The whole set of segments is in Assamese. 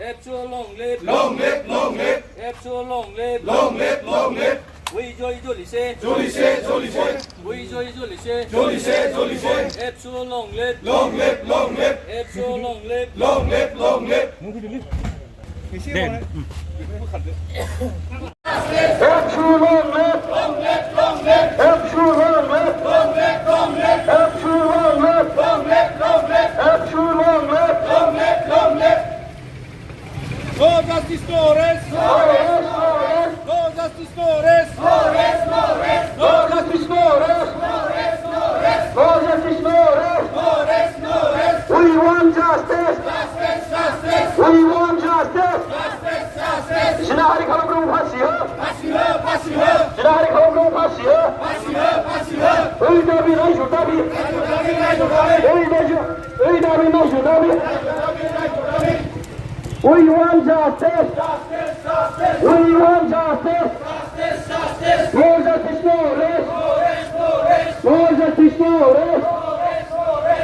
Epso long live. Long live, long live. Epso long live. Long live, long live. We joy jolise. Jolise, jolise. We joy jolise. Jolise, jolise. Epso long live. Long live, long live. Epso long live. Long live, long live. No justice, no arrest. No justice, no arrest. No justice, no arrest. No justice, no arrest. We want justice. We want justice. Sinahari kalau belum pasti ya. Sinahari kalau belum pasti ya. Oi Dabi, naik Dabi. Oi Dabi, naik Dabi. We want justice. We want justice. No justice, no arrest. No justice, no arrest.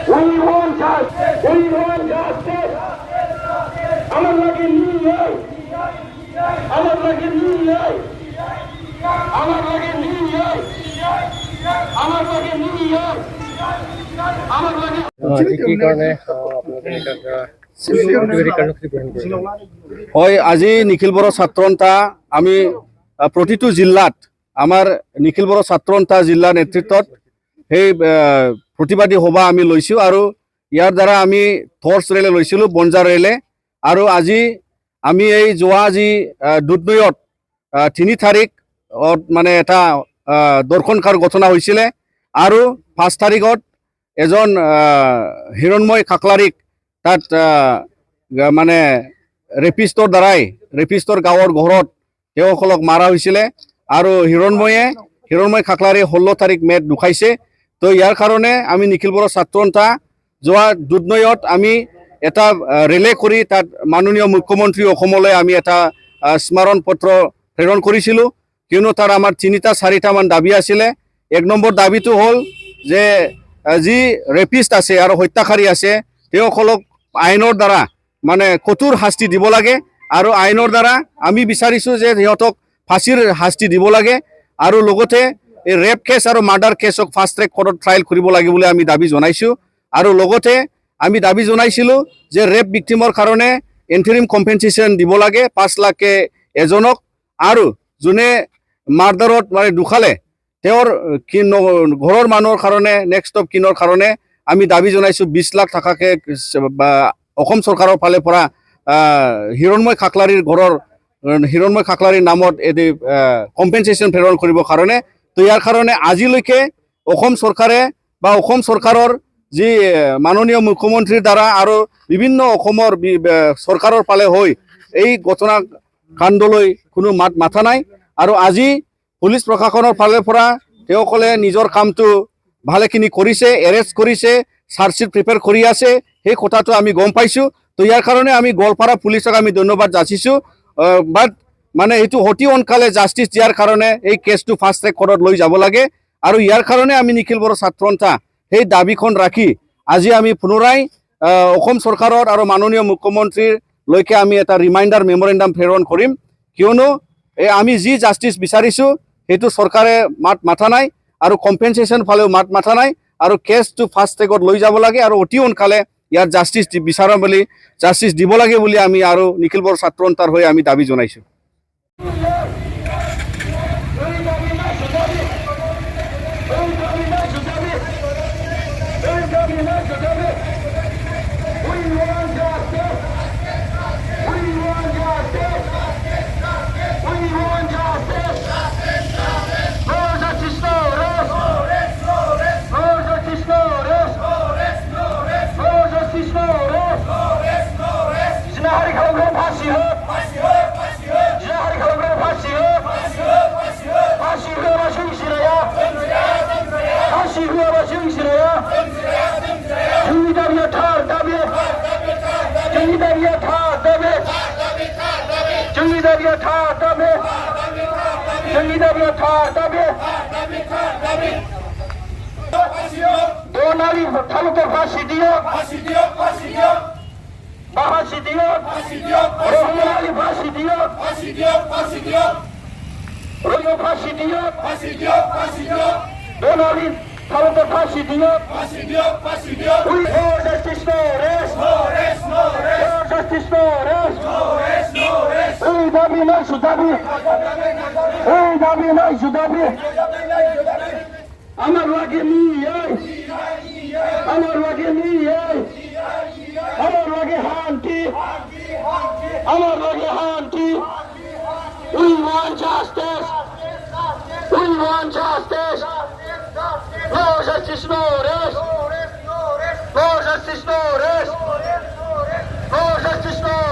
We want justice. We want justice. Amar lagi niyai. Amar lagi niyai. Amar lagi niyai. Amar lagi niyai. Amar lagi. কি কারণে আপনাদের হয় আজি নিখিল বড়ো ছাত্ৰসন্থা আমি প্ৰতিটো জিলাত আমাৰ নিখিল বড়ো ছাত্ৰসন্থা জিলা নেতৃত্বত সেই প্ৰতিবাদী সভা আমি লৈছোঁ আৰু ইয়াৰ দ্বাৰা আমি টৰ্চ ৰেলে লৈছিলোঁ বনজাৰ ৰেলে আৰু আজি আমি এই যোৱা আজি দুধনৈত 3 তাৰিখত মানে এটা দৰ্শনকাৰ ঘটনা হৈছিলে আৰু 5 তাৰিখত এজন হিৰণময় খাকলাৰীক তাত মানে ৰেপিষ্টৰ দ্বাৰাই ৰেপিষ্টৰ গাঁৱৰ ঘৰত তেওঁসকলক মাৰা হৈছিলে আৰু হিৰণময় খাকলাৰী 16 তাৰিখ মেত দুখাইছে তো ইয়াৰ কাৰণে আমি নিখিল বড়ো ছাত্ৰসন্থা যোৱা দুধনৈত আমি এটা ৰেলে কৰি তাত মাননীয় মুখ্যমন্ত্ৰী অসমলৈ আমি এটা স্মাৰণ পত্ৰ প্ৰেৰণ কৰিছিলোঁ কিয়নো তাৰ আমাৰ 3-4টা মান দাবী আছিলে 1 নম্বৰ দাবীটো হ'ল যে যি ৰেপিষ্ট আছে আৰু হত্যাকাৰী আছে তেওঁসকলক আইনৰ দ্বাৰা মানে কঠোৰ শাস্তি দিব লাগে আৰু আইনৰ দ্বাৰা আমি বিচাৰিছোঁ যে সিহঁতক ফাঁচীৰ শাস্তি দিব লাগে আৰু লগতে এই ৰেপ কেছ আৰু মাৰ্ডাৰ কেছক ফাষ্ট ট্ৰেক কোৰ্টত ট্ৰায়েল কৰিব লাগে বুলি আমি দাবী জনাইছোঁ আৰু লগতে আমি দাবী জনাইছিলোঁ যে ৰেপ ভিক্টিমৰ কাৰণে ইণ্টাৰিম কম্পেনচেশ্যন দিব লাগে 5 লাখকে এজনক আৰু যোনে মাৰ্ডাৰত মানে দুখালে তেওঁৰ ঘৰৰ মানুহৰ কাৰণে নেক্সট অফ কিনৰ কাৰণে আমি দাবী জনাইছোঁ 20 লাখ টকাকে অসম চৰকাৰৰ ফালে পৰা হিৰণময় খাকলাৰীৰ ঘৰৰ হিৰণময় খাকলাৰীৰ নামত এদি কম্পেনচেশ্যন প্ৰেৰণ কৰিবৰ কাৰণে তো ইয়াৰ কাৰণে আজিলৈকে অসম চৰকাৰে বা অসম চৰকাৰৰ যি মাননীয় মুখ্যমন্ত্ৰীৰ দ্বাৰা আৰু বিভিন্ন অসমৰ চৰকাৰৰ ফালে হৈ এই ঘটনা কাণ্ডলৈ কোনো মাত মাথা নাই আৰু আজি পুলিচ প্ৰশাসনৰ ফালে পৰা তেওঁসকলে নিজৰ কামটো ভালেখিনি কৰিছে এৰেষ্ট কৰিছে চাৰ্জশ্বিট প্ৰিপেয়াৰ কৰি আছে সেই কথাটো আমি গম পাইছোঁ তো ইয়াৰ কাৰণে আমি গোৱালপাৰা পুলিচক আমি ধন্যবাদ যাচিছোঁ বাট মানে এইটো অতি সোনকালে জাষ্টিছ দিয়াৰ কাৰণে এই কেছটো ফাষ্ট ট্ৰেক কোৰ্টত লৈ যাব লাগে আৰু ইয়াৰ কাৰণে আমি নিখিল বড়ো ছাত্ৰসন্থা সেই দাবীখন ৰাখি আজি আমি পুনৰাই অসম চৰকাৰৰ আৰু মাননীয় মুখ্যমন্ত্ৰীৰ লৈকে আমি এটা ৰিমাইণ্ডাৰ মেমৰেণ্ডাম প্ৰেৰণ কৰিম কিয়নো আমি যি জাষ্টিছ বিচাৰিছোঁ সেইটো চৰকাৰে মাত মাথা নাই আৰু কম্পেনচেশ্যন ফালেও মাত মাথা নাই আৰু কেছটো ফাষ্ট ট্ৰেকত লৈ যাব লাগে আৰু অতি সোনকালে ইয়াৰ জাষ্টিছ বিচাৰা বুলি জাষ্টিছ দিব লাগে বুলি আমি আৰু নিখিল বড়ো ছাত্ৰসন্থাৰ হৈ আমি দাবী জনাইছোঁ Sinahari kalau belum pasti ya. Sinahari kalau belum pasti ya. Pasti huwa masing siraya. Pasti huwa masing siraya. Jangi dari atas dabe. Jangi dari atas dabe. Jangi dari atas dabe. Jangi dari atas dabe. Donali kalau terpasti dia. ফাঁসি দিও রহমান আলী ফাঁসি দিও রইল ফাঁসি দিও বেনালি খালেদা ফাঁসি দিও No justice, no rest. No justice, no rest. এই দাবি নয় সুদাবি এই দাবি নয় সুদাবি আমার লাগে নিয়ে আমার লাগে নিয়ে আমার লাগে হান্টি আমার লাগে হান্টি We want justice. We want justice. No justice, no rest. No justice, no rest. No justice, no